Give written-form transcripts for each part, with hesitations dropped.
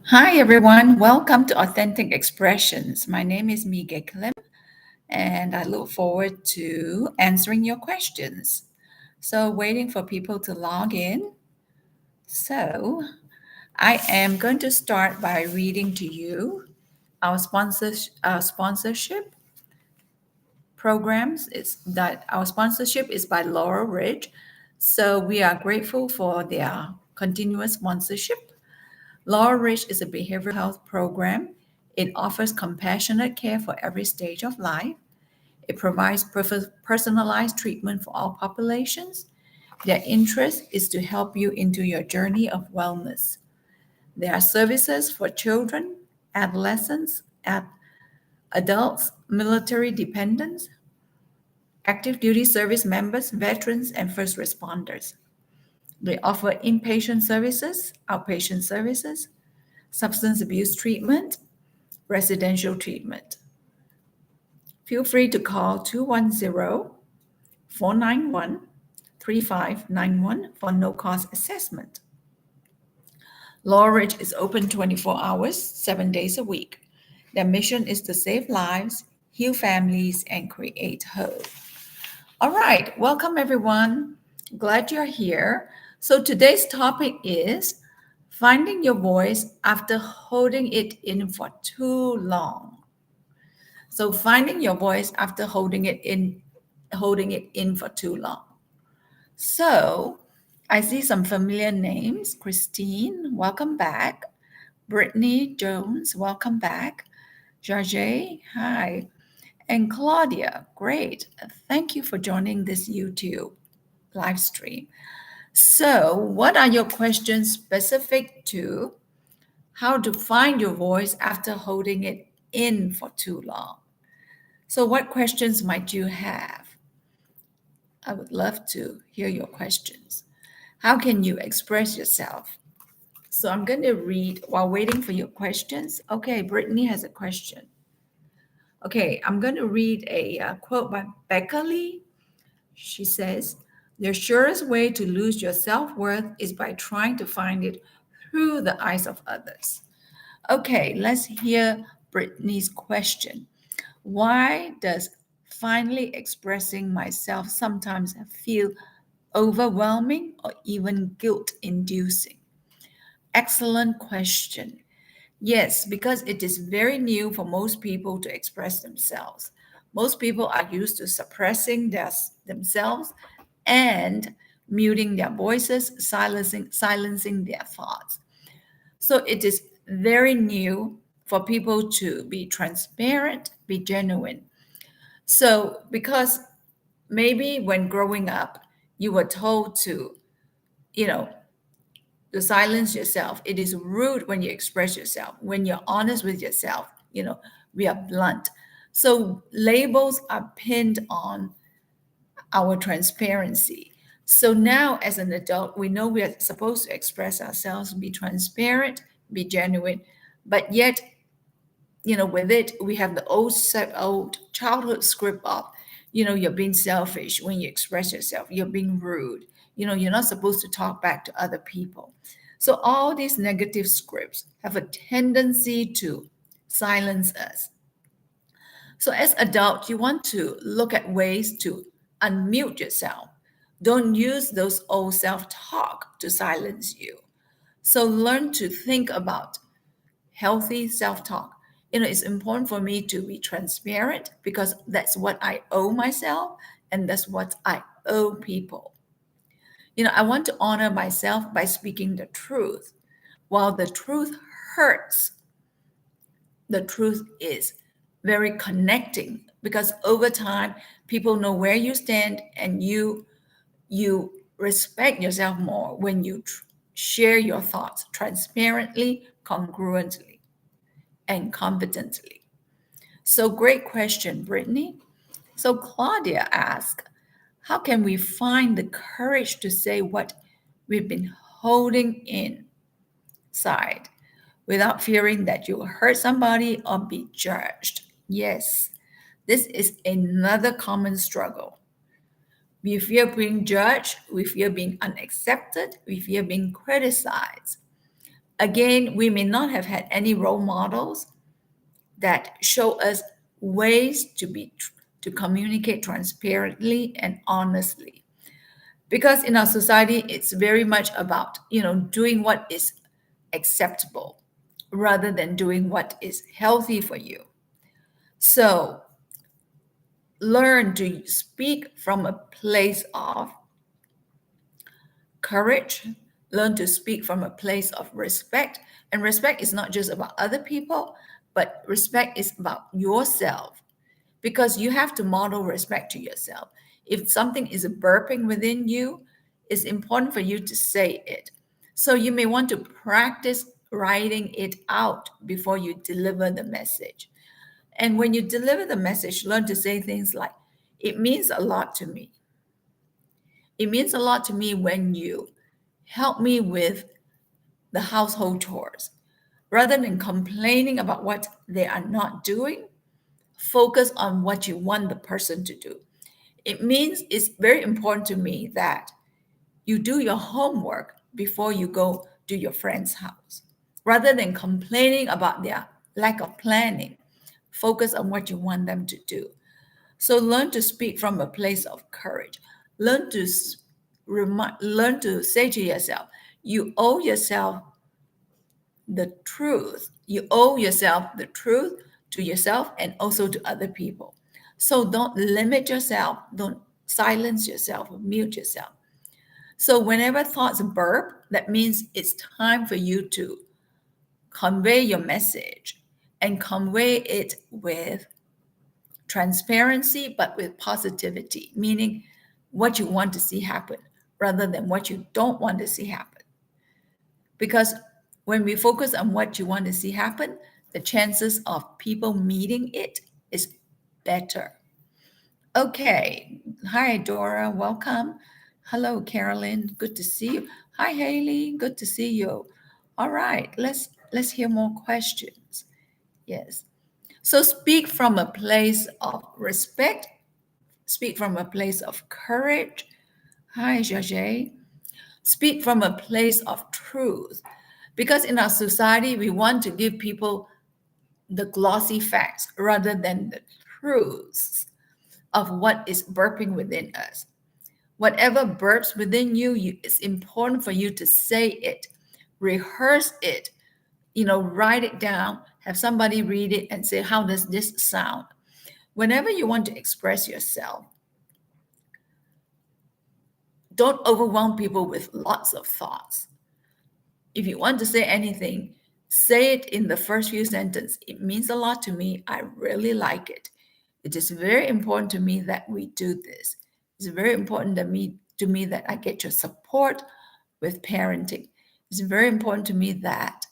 Hi, everyone. Welcome to Authentic Expressions. My name is Mee Gaik Lim, and I look forward to answering your questions. So, waiting for people to log in. So, I am going to start by reading to you our sponsorship programs. Is that our sponsorship is by Laurel Ridge. So, we are grateful for their continuous sponsorship. Laurel Ridge is a behavioral health program. It offers compassionate care for every stage of life. It provides personalized treatment for all populations. Their interest is to help you into your journey of wellness. There are services for children, adolescents, adults, military dependents, active duty service members, veterans, and first responders. They offer inpatient services, outpatient services, substance abuse treatment, residential treatment. Feel free to call 210-491-3591 for no cost assessment. Laurel Ridge is open 24 hours, 7 days a week. Their mission is to save lives, heal families, and create hope. All right, welcome everyone. Glad you're here. So today's topic is finding your voice after holding it in for too long. So finding your voice after holding it in for too long. So I see some familiar names. Christine, welcome back. Brittany Jones, welcome back. Jarjay, hi. And Claudia, great. Thank you for joining this YouTube live stream. So, what are your questions specific to how to find your voice after holding it in for too long? So, what questions might you have? I would love to hear your questions. How can you express yourself? So, I'm going to read while waiting for your questions. Okay, Brittany has a question. Okay, I'm going to read a quote by Becca Lee. She says, "The surest way to lose your self worth is by trying to find it through the eyes of others." Okay, let's hear Brittany's question. Why does finally expressing myself sometimes feel overwhelming or even guilt inducing? Excellent question. Yes, because it is very new for most people to express themselves. Most people are used to suppressing themselves and muting their voices, silencing their thoughts. So it is very new for people to be transparent, be genuine. So, because maybe when growing up, you were told you know, to silence yourself. It is rude when you express yourself. When you're honest with yourself, we are blunt. So labels are pinned on our transparency. So now, as an adult, we know we are supposed to express ourselves, be transparent, be genuine, but yet, with it, we have the old childhood script of, you're being selfish when you express yourself, you're being rude, you're not supposed to talk back to other people. So all these negative scripts have a tendency to silence us. So as adult, you want to look at ways to unmute yourself. Don't use those old self-talk to silence you. So learn to think about healthy self-talk. It's important for me to be transparent because that's what I owe myself and that's what I owe people. I want to honor myself by speaking the truth. While the truth hurts, the truth is very connecting because over time people know where you stand and you respect yourself more when you share your thoughts transparently, congruently, and competently. So great question, Brittany. So Claudia asked, how can we find the courage to say what we've been holding inside without fearing that you'll hurt somebody or be judged? Yes, this is another common struggle. We fear being judged, we fear being unaccepted, we fear being criticized. Again, we may not have had any role models that show us ways to communicate transparently and honestly. Because in our society, it's very much about, doing what is acceptable rather than doing what is healthy for you. So learn to speak from a place of courage, learn to speak from a place of respect. And respect is not just about other people, but respect is about yourself, because you have to model respect to yourself. If something is burping within you, it's important for you to say it. So you may want to practice writing it out before you deliver the message. And when you deliver the message, learn to say things like, it means a lot to me. It means a lot to me when you help me with the household chores. Rather than complaining about what they are not doing, focus on what you want the person to do. It means it's very important to me that you do your homework before you go to your friend's house. Rather than complaining about their lack of planning, focus on what you want them to do. So learn to speak from a place of courage. Learn to learn to say to yourself, you owe yourself the truth. You owe yourself the truth to yourself and also to other people. So don't limit yourself, don't silence yourself or mute yourself. So whenever thoughts burp, that means it's time for you to convey your message and convey it with transparency, but with positivity, meaning what you want to see happen rather than what you don't want to see happen. Because when we focus on what you want to see happen, the chances of people meeting it is better. Okay. Hi, Dora. Welcome. Hello, Carolyn. Good to see you. Hi, Haley. Good to see you. All right. Let's hear more questions. Yes. So speak from a place of respect. Speak from a place of courage. Hi, Jajay. Speak from a place of truth. Because in our society, we want to give people the glossy facts rather than the truths of what is burping within us. Whatever burps within you, it's important for you to say it, rehearse it, write it down, have somebody read it and say, how does this sound? Whenever you want to express yourself, don't overwhelm people with lots of thoughts. If you want to say anything, say it in the first few sentences. It means a lot to me. I really like it. It is very important to me that we do this. It's very important to me that I get your support with parenting. It's very important to me that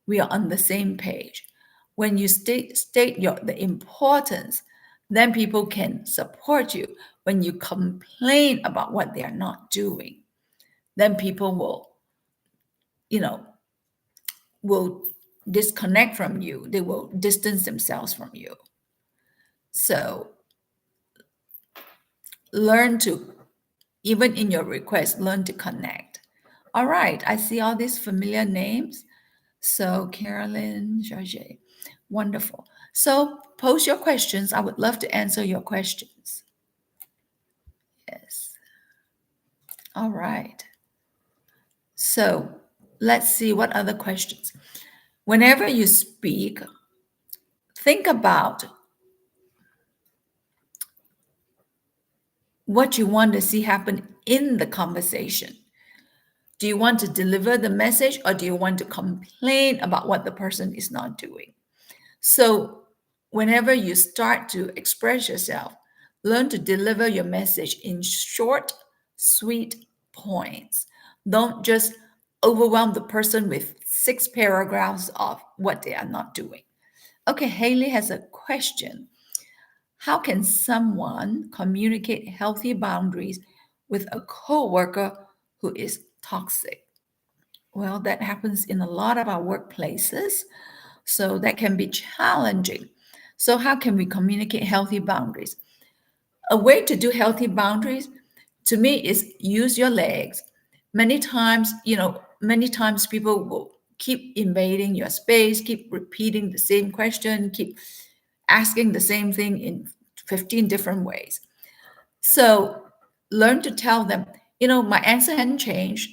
we are on the same page. When you state the importance, then people can support you. When you complain about what they are not doing, then people will disconnect from you. They will distance themselves from you. So learn to, even in your request, learn to connect. All right, I see all these familiar names. So Carolyn, George, wonderful. So post your questions. I would love to answer your questions. Yes. All right. So let's see what other questions. Whenever you speak, think about what you want to see happen in the conversation. Do you want to deliver the message or do you want to complain about what the person is not doing? So, whenever you start to express yourself, learn to deliver your message in short, sweet points. Don't just overwhelm the person with 6 paragraphs of what they are not doing. Okay, Haley has a question. How can someone communicate healthy boundaries with a coworker who is toxic? Well, that happens in a lot of our workplaces, so that can be challenging. So, how can we communicate healthy boundaries? A way to do healthy boundaries to me is use your legs. Many times, many times people will keep invading your space, keep repeating the same question, keep asking the same thing in 15 different ways. So learn to tell them, my answer hadn't changed.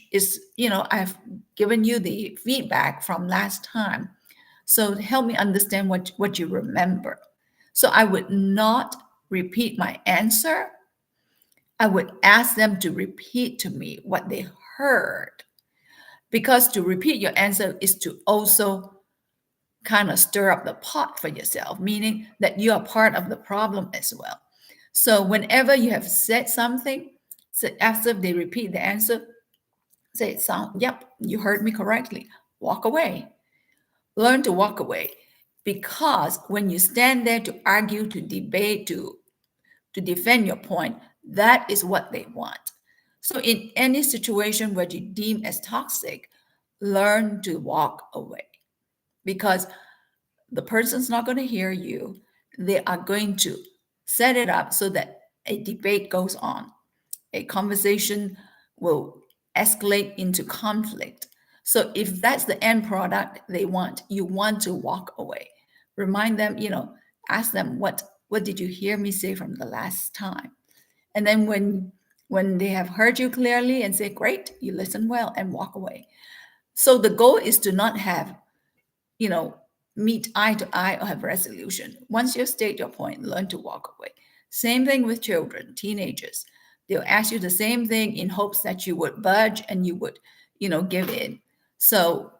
I've given you the feedback from last time. So help me understand what you remember. So I would not repeat my answer. I would ask them to repeat to me what they heard. Because to repeat your answer is to also kind of stir up the pot for yourself, meaning that you are part of the problem as well. So whenever you have said something, so after they repeat the answer, say, yep, you heard me correctly. Walk away. Learn to walk away. Because when you stand there to argue, to debate, to defend your point, that is what they want. So in any situation where you deem as toxic, learn to walk away. Because the person's not going to hear you. They are going to set it up so that a debate goes on. A conversation will escalate into conflict. So if that's the end product they want, you want to walk away. Remind them, ask them, what did you hear me say from the last time? And then when they have heard you clearly and say, great, you listen well, and walk away. So the goal is to not have, meet eye to eye or have resolution. Once you state your point, learn to walk away. Same thing with children, teenagers. They'll ask you the same thing in hopes that you would budge and you would, give in. So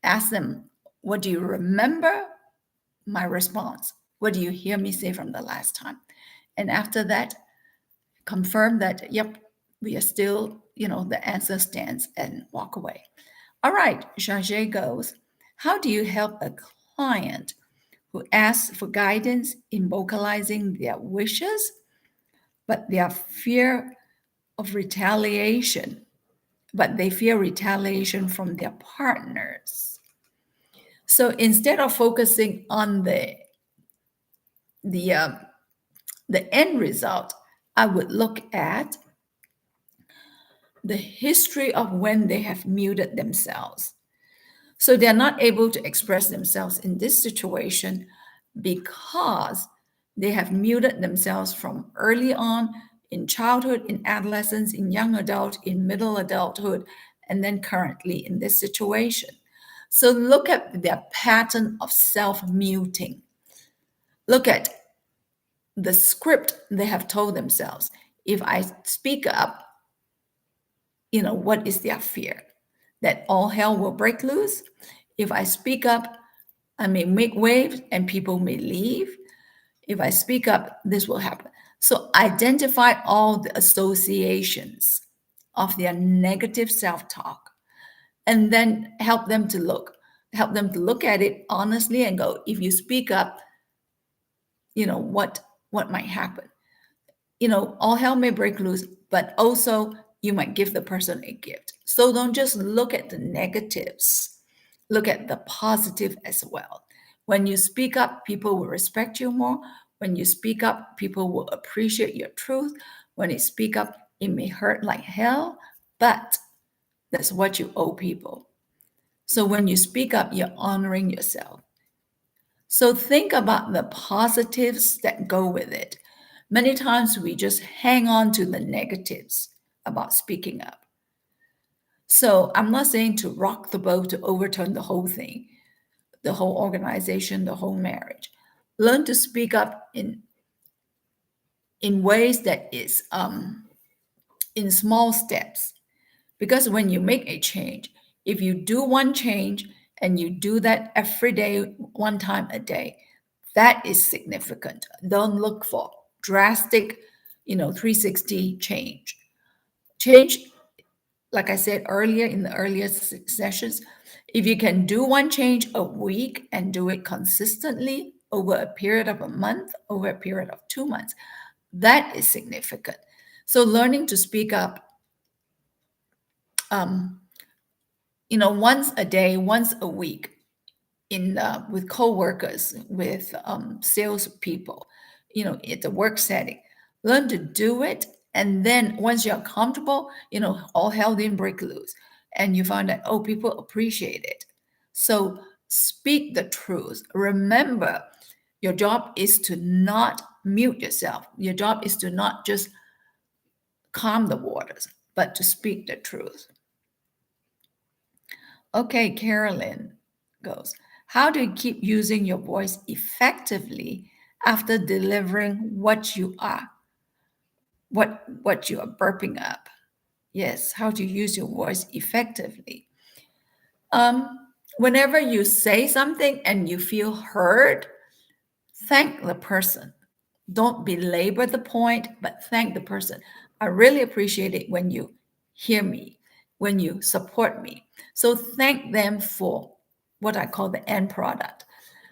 ask them, what do you remember my response? What do you hear me say from the last time? And after that, confirm that, yep, we are still, the answer stands, and walk away. All right, Chargé goes, how do you help a client who asks for guidance in vocalizing their wishes, but their fear of retaliation, but they fear retaliation from their partners? So instead of focusing on the end result, I would look at the history of when they have muted themselves. So they're not able to express themselves in this situation because they have muted themselves from early on in childhood, in adolescence, in young adult, in middle adulthood, and then currently in this situation. So look at their pattern of self-muting. Look at the script they have told themselves. If I speak up, what is their fear? That all hell will break loose? If I speak up, I may make waves and people may leave. If I speak up, this will happen. So identify all the associations of their negative self-talk and then help them to look at it honestly and go, if you speak up, what might happen? All hell may break loose, but also you might give the person a gift. So don't just look at the negatives, look at the positive as well. When you speak up, people will respect you more. When you speak up, people will appreciate your truth. When you speak up, it may hurt like hell, but that's what you owe people. So when you speak up, you're honoring yourself. So think about the positives that go with it. Many times we just hang on to the negatives about speaking up. So I'm not saying to rock the boat, to overturn the whole thing, the whole organization, the whole marriage. Learn to speak up in ways that is in small steps. Because when you make a change, if you do one change and you do that every day, one time a day, that is significant. Don't look for drastic, 360 change. Change, like I said earlier in the earlier sessions, if you can do one change a week and do it consistently over a period of a month, over a period of 2 months, that is significant. So learning to speak up, once a day, once a week, with co-workers, with salespeople, at the work setting, learn to do it. And then once you're comfortable, all hell didn't break loose. and you find that, oh, people appreciate it. So speak the truth. Remember, your job is to not mute yourself. Your job is to not just calm the waters, but to speak the truth. Okay, Carolyn goes, how do you keep using your voice effectively after delivering what you are burping up? Yes, how to use your voice effectively. Um, Whenever you say something and you feel heard, thank the person. Don't belabor the point, but thank the person. I really appreciate it when you hear me, when you support me. So thank them for what I call the end product.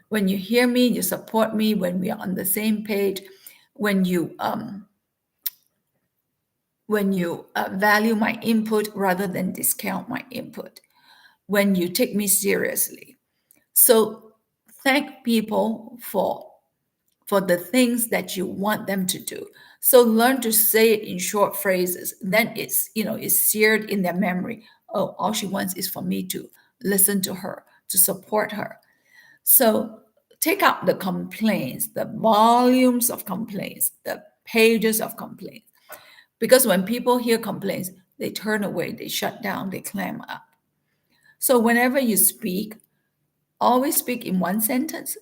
When you hear me, you support me, when we are on the same page, when you value my input rather than discount my input, when you take me seriously. So thank people for the things that you want them to do. So learn to say it in short phrases. Then it's seared in their memory. Oh, all she wants is for me to listen to her, to support her. So take out the complaints, the volumes of complaints, the pages of complaints. Because when people hear complaints, they turn away, they shut down, they clam up. So whenever you speak, always speak in one sentence,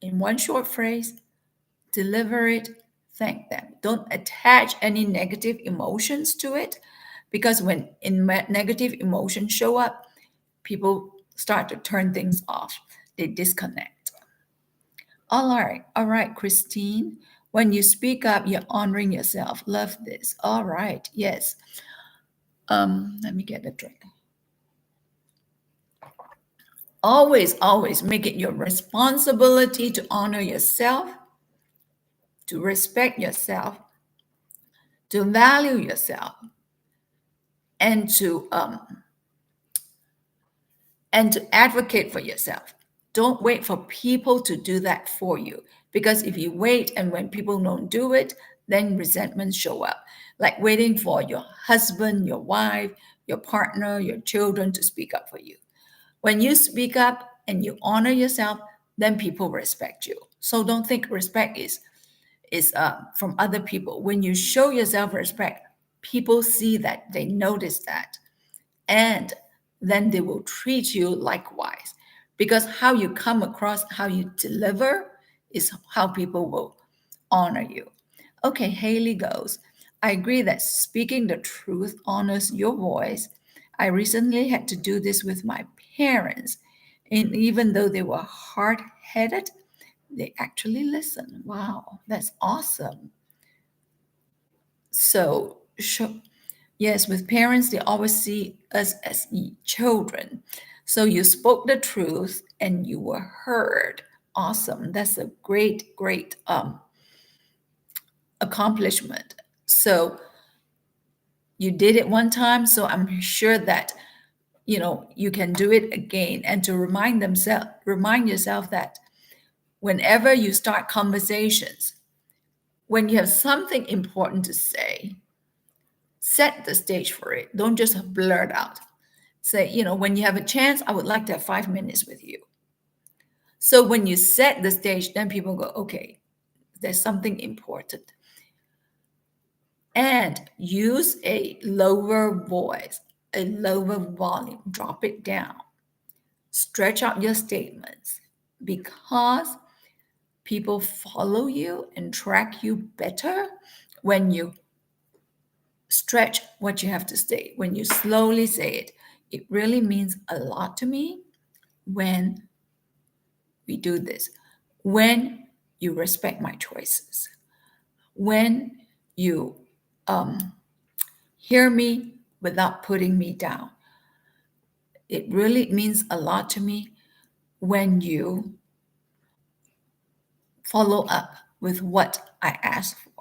in one short phrase, deliver it, thank them. Don't attach any negative emotions to it, because when negative emotions show up, people start to turn things off. They disconnect. All right, Christine. When you speak up, you're honoring yourself. Love this. All right, yes. Let me get a drink. Always make it your responsibility to honor yourself, to respect yourself, to value yourself, and to advocate for yourself. Don't wait for people to do that for you, because if you wait and when people don't do it, then resentment show up. Like waiting for your husband, your wife, your partner, your children to speak up for you. When you speak up and you honor yourself, then people respect you. So don't think respect is from other people. When you show yourself respect, people see that, they notice that, and then they will treat you likewise. Because how you come across, how you deliver, is how people will honor you. Okay, Haley goes, I agree that speaking the truth honors your voice. I recently had to do this with my parents, and even though they were hard headed, they actually listened. Wow, that's awesome. So, yes, with parents, they always see us as children. So you spoke the truth and you were heard. Awesome. That's a great accomplishment. So you did it one time, so I'm sure that you can do it again. And to remind yourself that whenever you start conversations, when you have something important to say, set the stage for it. Don't just blurt out. Say, when you have a chance, I would like to have 5 minutes with you. So when you set the stage, then people go, okay, there's something important. And use a lower voice, a lower volume, drop it down. Stretch out your statements, because people follow you and track you better when you stretch what you have to say, when you slowly say it. It really means a lot to me when we do this, when you respect my choices, when you hear me without putting me down. It really means a lot to me when you follow up with what I asked for.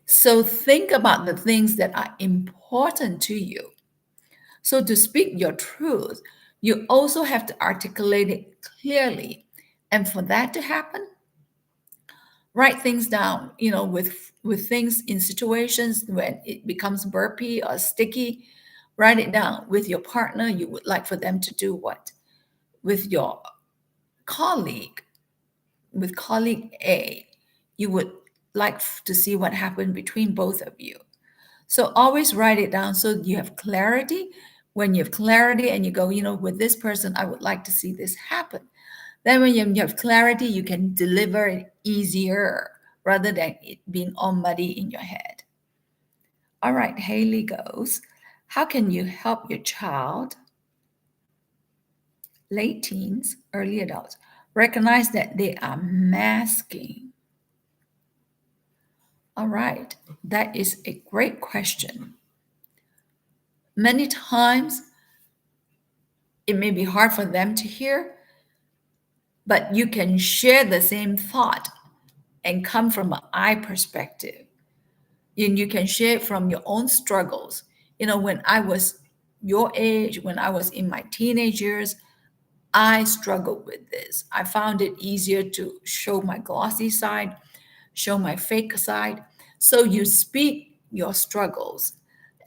So think about the things that are important to you. So to speak your truth, you also have to articulate it clearly. And for that to happen, write things down, with things in situations when it becomes burpy or sticky, Write it down. With your partner, you would like for them to do what? With your colleague, with colleague A, you would like to see what happened between both of you. So always write it down so you have clarity. When you have clarity and you go, with this person, I would like to see this happen. Then when you have clarity, you can deliver it easier rather than it being all muddy in your head. All right, Haley goes, how can you help your child, late teens, early adults, recognize that they are masking? All right, that is a great question. Many times it may be hard for them to hear, but you can share the same thought and come from an I perspective. And you can share it from your own struggles. When I was your age, when I was in my teenage years, I struggled with this. I found it easier to show my glossy side, show my fake side. So you speak your struggles.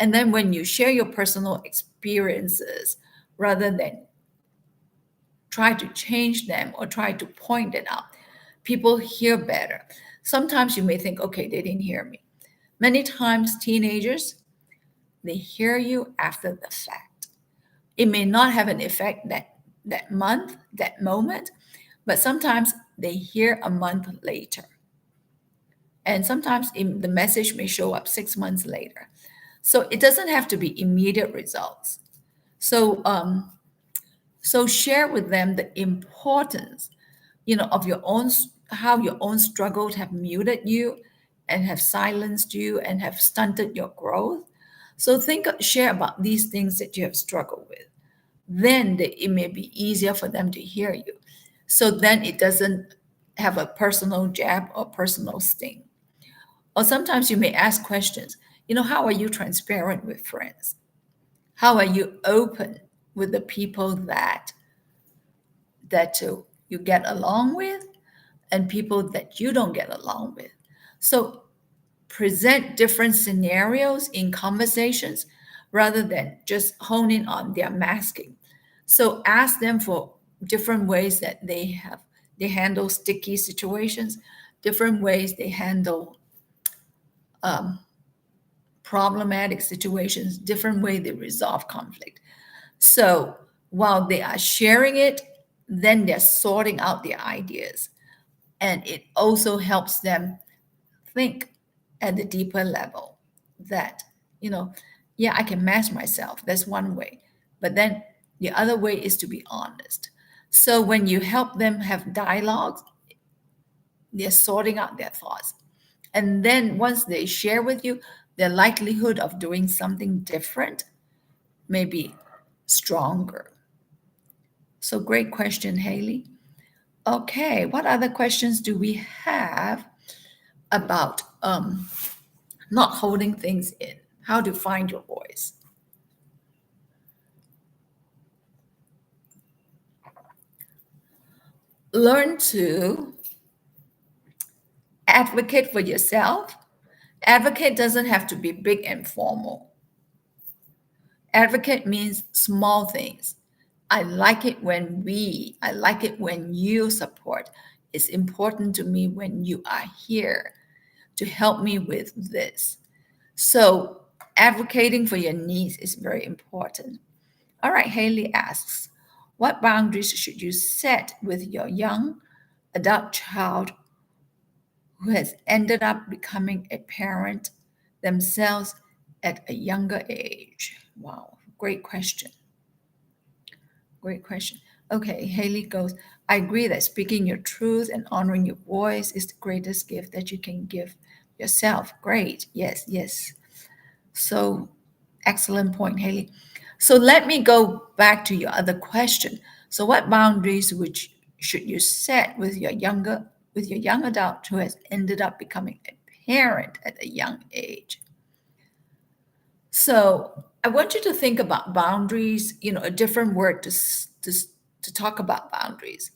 And then when you share your personal experiences, rather than try to change them or try to point it out, people hear better. Sometimes you may think, okay, they didn't hear me. Many times, teenagers, they hear you after the fact. It may not have an effect that month, that moment, but sometimes they hear a month later. And sometimes the message may show up 6 months later. So it doesn't have to be immediate results. So, so share with them the importance, of your own, how your own struggles have muted you and have silenced you and have stunted your growth. So share about these things that you have struggled with. Then it may be easier for them to hear you. So then it doesn't have a personal jab or personal sting. Or sometimes you may ask questions. How are you transparent with friends? How are you open with the people that you get along with and people that you don't get along with? So present different scenarios in conversations rather than just honing on their masking. So ask them for different ways that they handle sticky situations, different ways they handle um, problematic situations, different way they resolve conflict. So while they are sharing it, then they're sorting out their ideas. And it also helps them think at the deeper level that, you know, yeah, I can mask myself. That's one way. But then the other way is to be honest. So when you help them have dialogues, they're sorting out their thoughts. And then once they share with you, their likelihood of doing something different may be stronger. So great question, Haley. Okay, what other questions do we have about not holding things in? How to find your voice? Learn to advocate for yourself. Advocate doesn't have to be big and formal. Advocate means small things. I like it when you support. It's important to me when you are here to help me with this. So, advocating for your needs is very important. All right, Haley asks, what boundaries should you set with your young adult child who has ended up becoming a parent themselves at a younger age? Wow, great question. Great question. Okay, Haley goes, I agree that speaking your truth and honoring your voice is the greatest gift that you can give yourself. Great. Yes, yes. So excellent point, Haley. So let me go back to your other question. So what boundaries should you set with your young adult who has ended up becoming a parent at a young age? So I want you to think about boundaries, a different word to talk about boundaries.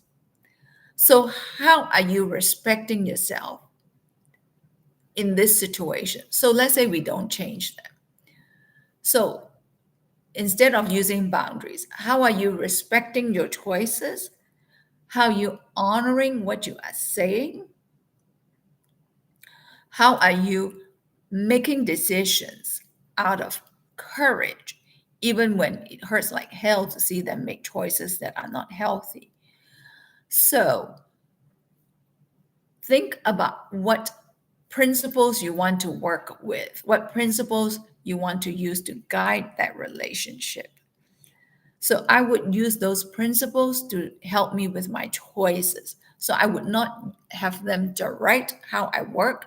So how are you respecting yourself in this situation? So let's say we don't change them. So instead of using boundaries, how are you respecting your choices? How are you honoring what you are saying? How are you making decisions out of courage, even when it hurts like hell to see them make choices that are not healthy? So think about what principles you want to work with, what principles you want to use to guide that relationship. So I would use those principles to help me with my choices. So I would not have them direct how I work,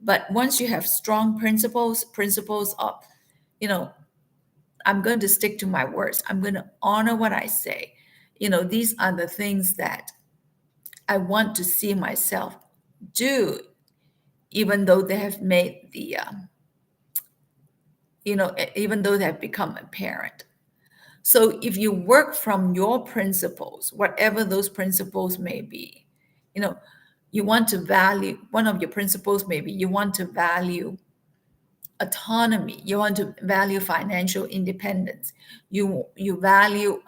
but once you have strong principles of, you know, I'm going to stick to my words, I'm going to honor what I say. These are the things that I want to see myself do, even though they have made even though they have become apparent. So if you work from your principles, whatever those principles may be, you know, you want to value, one of your principles maybe you want to value autonomy, you want to value financial independence, you value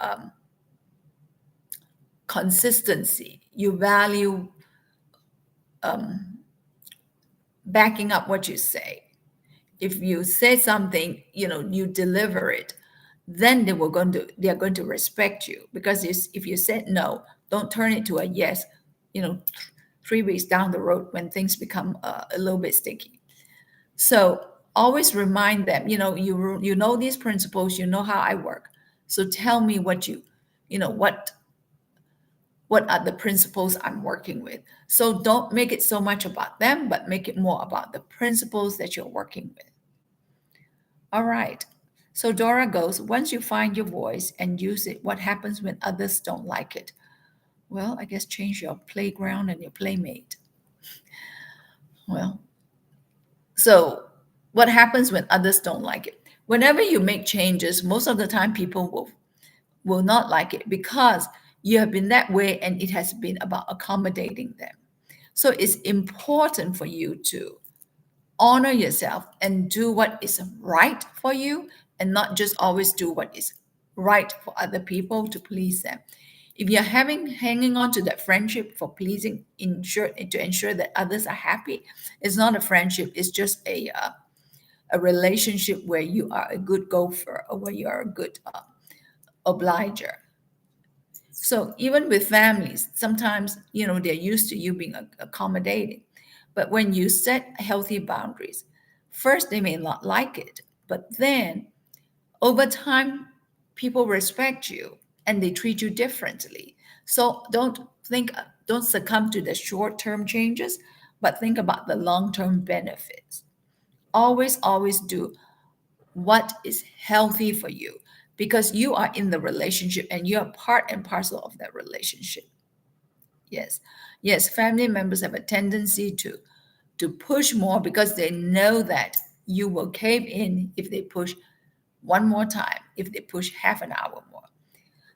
consistency, you value backing up what you say. If you say something, you deliver it, then they're going to respect you, because if you said no, don't turn it to a yes, you know 3 weeks down the road when things become a little bit sticky. So always remind them, you know these principles, you know how I work. So tell me what are the principles I'm working with. So don't make it so much about them, but make it more about the principles that you're working with. All right. So Dora goes, once you find your voice and use it, what happens when others don't like it? Well, I guess change your playground and your playmate. Well, so what happens when others don't like it? Whenever you make changes, most of the time people will not like it, because you have been that way and it has been about accommodating them. So it's important for you to honor yourself and do what is right for you, and not just always do what is right for other people to please them. If you're hanging on to that friendship for pleasing, to ensure that others are happy, it's not a friendship. It's just a relationship where you are a good gopher, or where you are a good obliger. So even with families, sometimes they're used to you being accommodating, but when you set healthy boundaries, first they may not like it, but then over time, people respect you and they treat you differently. So don't succumb to the short-term changes, but think about the long-term benefits. Always do what is healthy for you, because you are in the relationship and you are part and parcel of that relationship. Yes. Yes, family members have a tendency to push more, because they know that you will cave in if they push one more time, if they push half an hour more.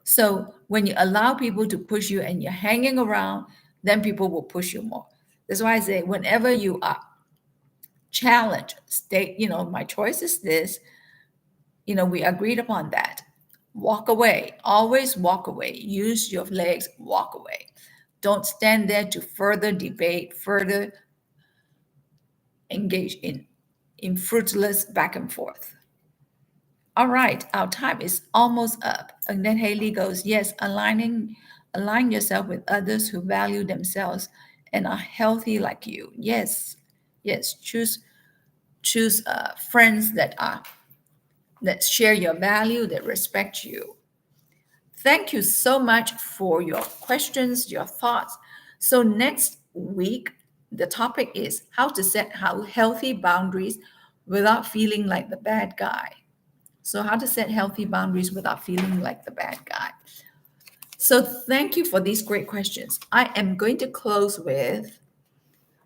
So when you allow people to push you and you're hanging around, then people will push you more. That's why I say, whenever you are challenged, state, my choice is this, we agreed upon that. Walk away. Always walk away. Use your legs, walk away. Don't stand there to further debate, further engage in fruitless back and forth. All right, our time is almost up. And then Haley goes, yes, align yourself with others who value themselves and are healthy like you. Yes, yes, choose friends that share your value, that respect you. Thank you so much for your questions, your thoughts. So next week, the topic is how to set healthy boundaries without feeling like the bad guy. So how to set healthy boundaries without feeling like the bad guy. So thank you for these great questions. I am going to close with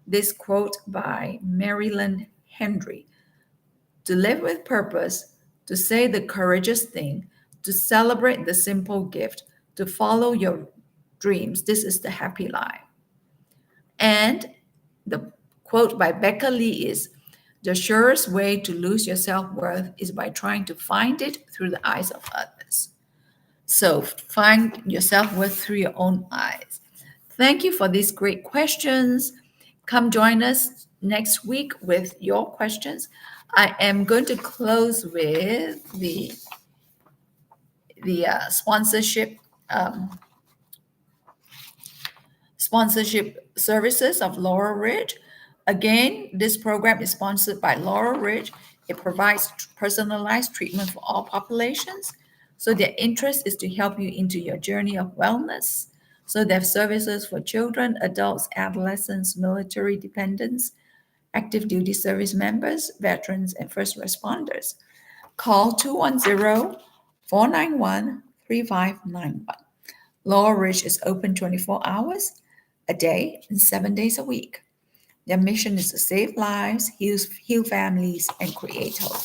this quote by Marilyn Henry. To live with purpose, to say the courageous thing, to celebrate the simple gift, to follow your dreams. This is the happy life. And the quote by Becca Lee is, The surest way to lose your self worth is by trying to find it through the eyes of others. So find your self worth through your own eyes. Thank you for these great questions. Come join us next week with your questions. I am going to close with the um, sponsorship services of Laurel Ridge. Again, this program is sponsored by Laurel Ridge. It provides personalized treatment for all populations. So their interest is to help you into your journey of wellness. So they have services for children, adults, adolescents, military dependents, active duty service members, veterans, and first responders. Call 210-491-3591. Laurel Ridge is open 24 hours a day and 7 days a week. Their mission is to save lives, heal families, and create hope.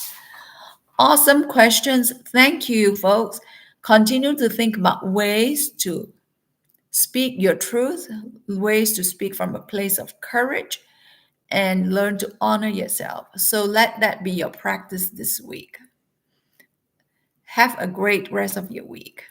Awesome questions. Thank you, folks. Continue to think about ways to speak your truth, ways to speak from a place of courage, and learn to honor yourself. So let that be your practice this week. Have a great rest of your week.